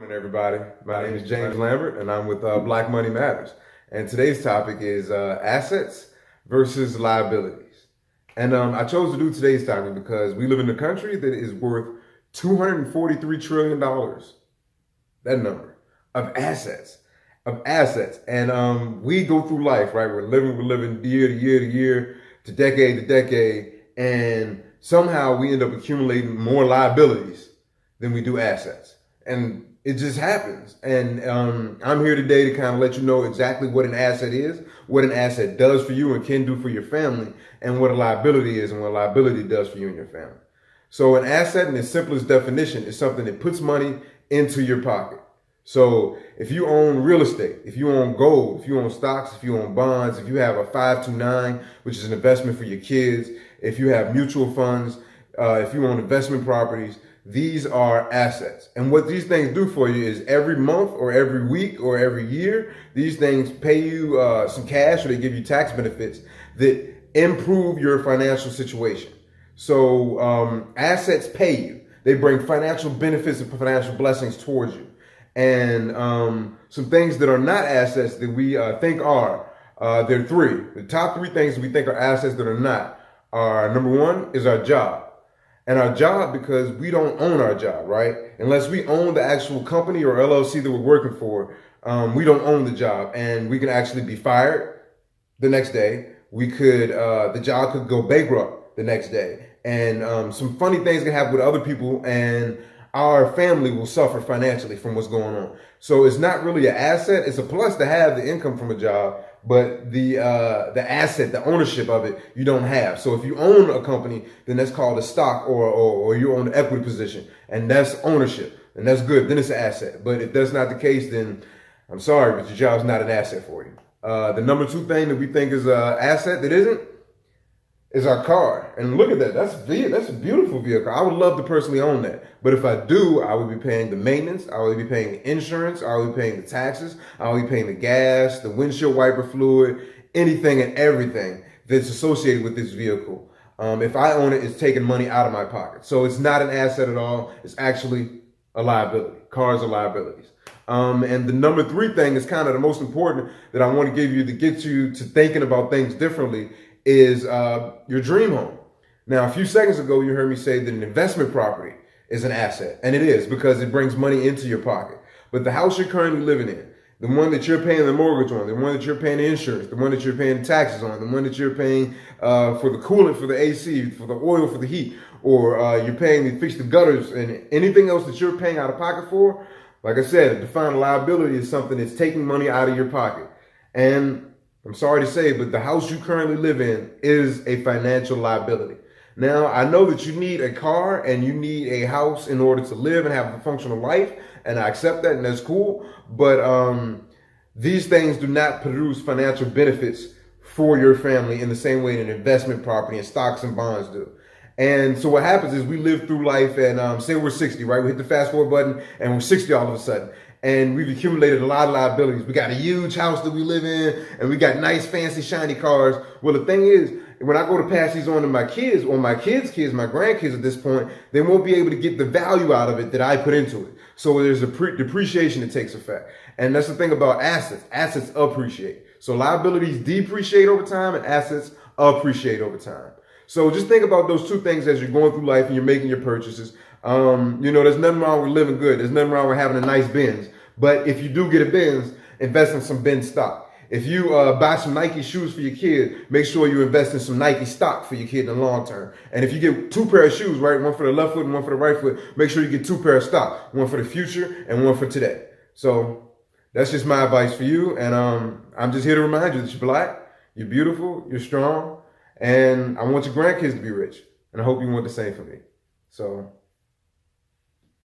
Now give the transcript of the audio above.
Morning, everybody. My name is James Lambert, and I'm with Black Money Matters. And today's topic is assets versus liabilities. And I chose to do today's topic because we live in a country that is worth $243 trillion. That number of assets, And we go through life, right? We're living year to year to year, to decade, and somehow we end up accumulating more liabilities than we do assets. And it just happens. And I'm here today to kind of let you know exactly what an asset is, what an asset does for you and can do for your family, and what a liability is and what a liability does for you and your family. So an asset, in its simplest definition, is something that puts money into your pocket. So if you own real estate, if you own gold, if you own stocks, if you own bonds, if you have a 529, which is an investment for your kids, if you have mutual funds, if you own investment properties, these are assets. And what these things do for you is every month or every week or every year, these things pay you some cash, or they give you tax benefits that improve your financial situation. So assets pay you. They bring financial benefits and financial blessings towards you. And some things that are not assets that we think are, there are three. The top three things that we think are assets that are not are, number one is our job. And our job, because we don't own our job, right? Unless we own the actual company or LLC that we're working for, we don't own the job, and we can actually be fired the next day. We could, the job could go bankrupt the next day. And some funny things can happen with other people, and our family will suffer financially from what's going on. So it's not really an asset. It's a plus to have the income from a job, but the asset, the ownership of it, you don't have. So if you own a company, then that's called a stock, or you own an equity position, and that's ownership, and that's good. Then it's an asset. But if that's not the case, then I'm sorry, but your job's not an asset for you. The number two thing that we think is an asset that isn't is our car. And look at that. That's a beautiful vehicle. I would love to personally own that. But if I do, I would be paying the maintenance. I would be paying the insurance. I would be paying the taxes. I would be paying the gas, the windshield wiper fluid, anything and everything that's associated with this vehicle. If I own it, it's taking money out of my pocket. So it's not an asset at all. It's actually a liability. Cars are liabilities. And the number three thing is kind of the most important that I want to give you to get you to thinking about things differently is your dream home. Now, a few seconds ago, you heard me say that an investment property is an asset, and it is because it brings money into your pocket. But the house you're currently living in, the one that you're paying the mortgage on, the one that you're paying the insurance, the one that you're paying the taxes on, the one that you're paying for the coolant, for the AC, for the oil, for the heat, or you're paying to fix the gutters and anything else that you're paying out of pocket for, like I said, a defined liability is something that's taking money out of your pocket. And I'm sorry to say, but the house you currently live in is a financial liability. Now, I know that you need a car and you need a house in order to live and have a functional life, and I accept that, and that's cool. But these things do not produce financial benefits for your family in the same way that an investment property and stocks and bonds do. And so what happens is we live through life, and say we're 60, right? We hit the fast forward button and we're 60 all of a sudden. And we've accumulated a lot of liabilities. We got a huge house that we live in, and we got nice, fancy, shiny cars. Well, the thing is, when I go to pass these on to my kids, or my kids' kids, my grandkids at this point, they won't be able to get the value out of it that I put into it. So there's a depreciation that takes effect. And that's the thing about assets. Assets appreciate. So liabilities depreciate over time, and assets appreciate over time. So just think about those two things as you're going through life and you're making your purchases. There's nothing wrong with living good. There's nothing wrong with having a nice Benz. But if you do get a Benz, invest in some Benz stock. If you buy some Nike shoes for your kid, make sure you invest in some Nike stock for your kid in the long term. And if you get two pair of shoes, right, one for the left foot and one for the right foot, make sure you get two pair of stock, one for the future and one for today. So that's just my advice for you. And I'm just here to remind you that you're black, you're beautiful, you're strong, and I want your grandkids to be rich. And I hope you want the same for me. So